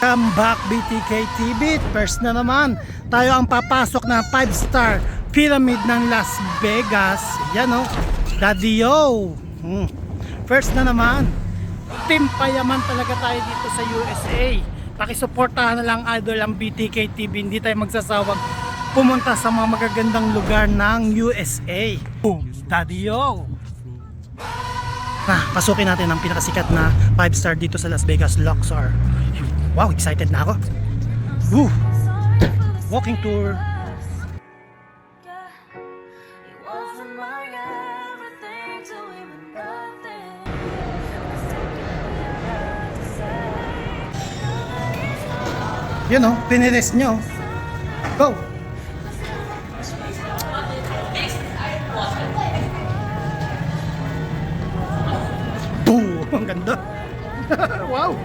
Welcome back BTK TV. First na naman, tayo ang papasok ng 5-star pyramid ng Las Vegas. Yan o, Daddy Yo. First na naman, team payaman talaga tayo dito sa USA. Pakisuportahan na lang idol ang BTK TV. Hindi tayo magsasawag pumunta sa mga magagandang lugar ng USA. Boom, Daddy Yo. Pasukin natin ang pinakasikat na 5-star dito sa Las Vegas, Luxor. Wow, excited na ako. Woo! Walking tour. Yun o, pinirest nyo. Go! Boom! Ang ganda. Wow!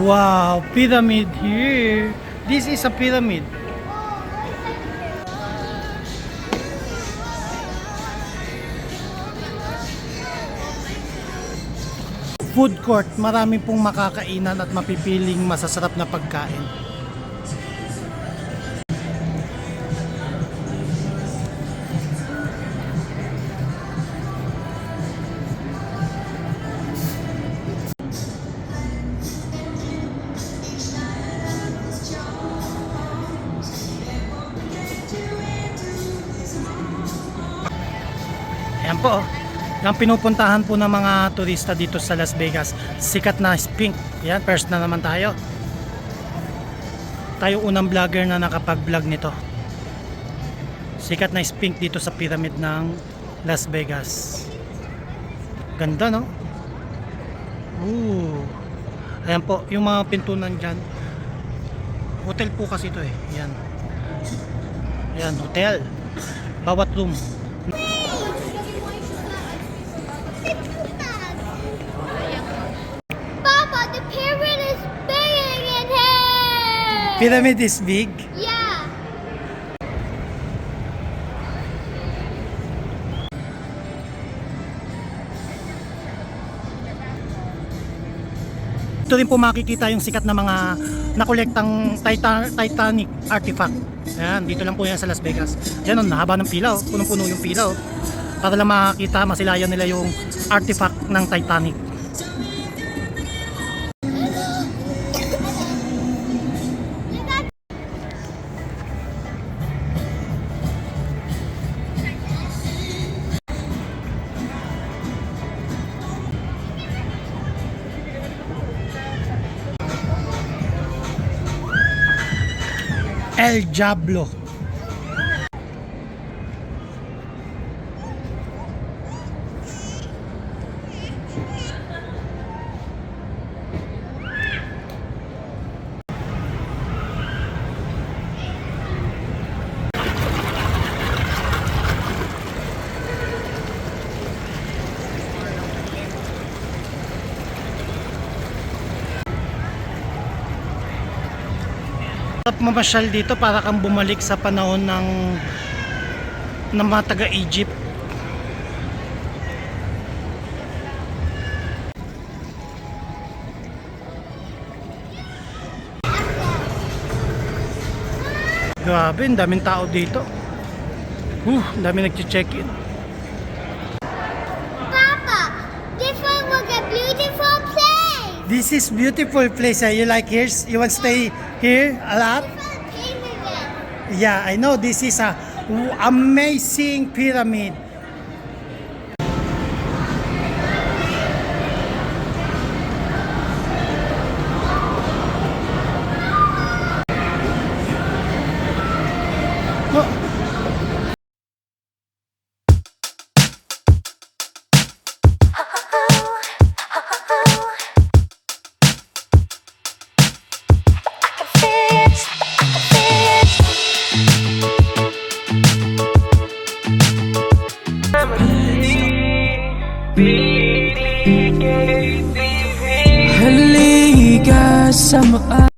Wow, pyramid here. This is a pyramid. Food court, marami pong makakainan at mapipiling masasarap na pagkain. Ayan po, yung pinupuntahan po ng mga turista dito sa Las Vegas, sikat na Sphinx. Yan, first na naman tayo. Tayo unang vlogger na nakapag-vlog nito. Sikat na Sphinx dito sa pyramid ng Las Vegas. Ganda, no? Ooh. Ayan po, yung mga pintunan dyan. Hotel po kasi ito eh. Yan. Yan, hotel. Bawat room. Pyramid is big? Yeah. Ito rin po makikita yung sikat na mga nakolektang Titanic artifact. Ayan, dito lang po yan sa Las Vegas. Yan, nahaba ng pila, punong-puno yung pila. Para lang makakita, masilayan nila yung artifact ng Titanic. El Diablo. At mamasyal dito para kang bumalik sa panahon ng mga taga-Egypt. Grabe, ang daming tao dito. Dami nagche-check-in. Papa, this one was a beautiful place. This is beautiful place. You like here? You want to stay here a lot? Yeah, I know this is a amazing pyramid. Halika sa